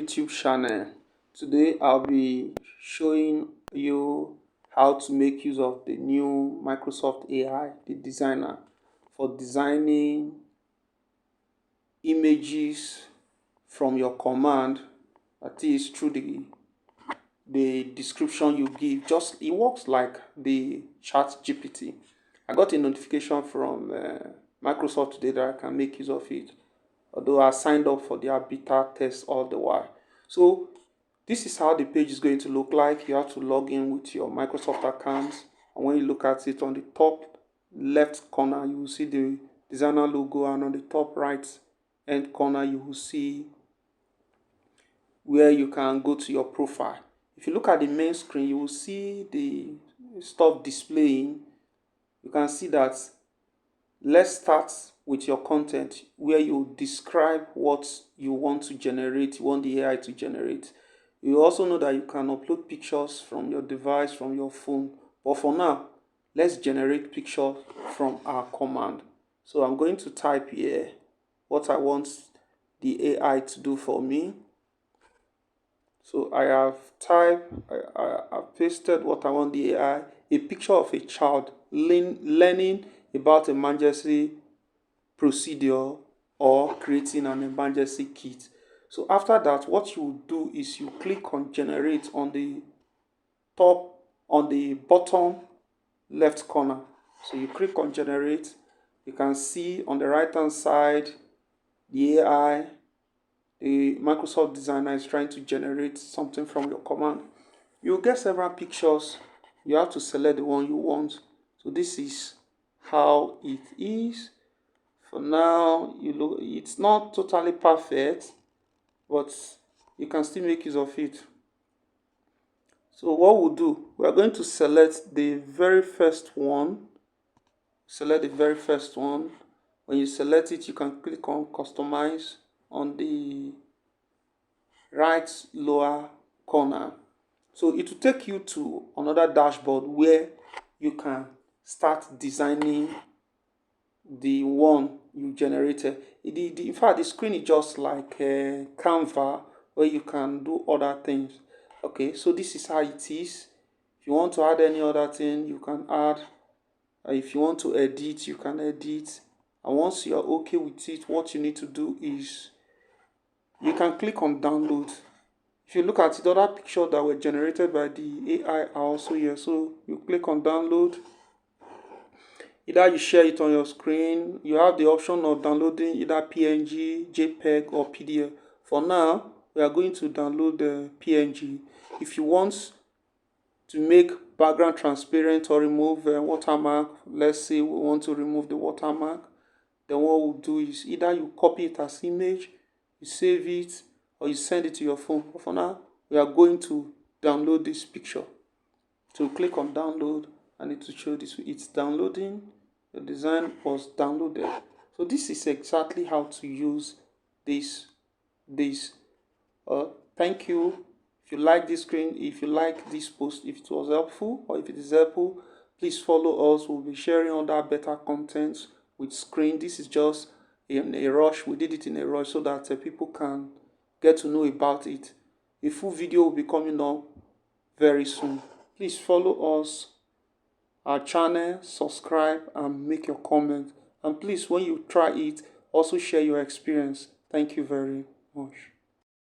YouTube channel. Today I'll be showing you how to make use of the new Microsoft AI, the designer, for designing images from your command, that is through the description you give. Just it works like the chat GPT. I got a notification from Microsoft today that I can make use of it, although I signed up for their beta test all the while. So this is how the page is going to look like. You have to log in with your Microsoft account, and when you look at it, on the top left corner you will see the designer logo, and on the top right hand corner you will see where you can go to your profile. If you look at the main screen, you will see the stuff displaying. You can see that. Let's start with your content, where you describe what you want to generate, you want the AI to generate. You also know that you can upload pictures from your device, from your phone. But for now, let's generate pictures from our command. So I'm going to type here what I want the AI to do for me. So I have typed, I've pasted what I want the AI, a picture of a child learning about emergency procedure or creating an emergency kit. So after that, what you do is you click on generate on the bottom left corner. So you click on generate. You can see on the right hand side the AI, the Microsoft designer, is trying to generate something from your command. You'll get several pictures. You have to select the one you want. So this is how it is. For now, it's not totally perfect, but you can still make use of it. So what we'll do, we are going to select the very first one. Select the very first one. When you select it, you can click on customize on the right lower corner. So it will take you to another dashboard where you can start designing the one you generated. In fact, the screen is just like Canva, where you can do other things. Okay, so this is how it is. If you want to add any other thing, you can add. If you want to edit, you can edit. And once you're okay with it, what you need to do is you can click on download. If you look at it, other pictures that were generated by the AI are also here. So you click on download. Either you share it on your screen, you have the option of downloading either PNG, JPEG, or PDF. For now, we are going to download the PNG. If you want to make background transparent or remove a watermark, let's say we want to remove the watermark, then what we'll do is either you copy it as image, you save it, or you send it to your phone. But for now, we are going to download this picture. So click on download, and it will show this. It's downloading. The design was downloaded. So this is exactly how to use this. Thank you. If you like this screen, if you like this post, if it was helpful, or if it is helpful, please follow us. We'll be sharing other better contents with screen. This is just in a rush. We did it in a rush so that people can get to know about it. A full video will be coming up very soon. Please follow us, our channel, subscribe, and make your comment. And please, when you try it, also share your experience. Thank you very much.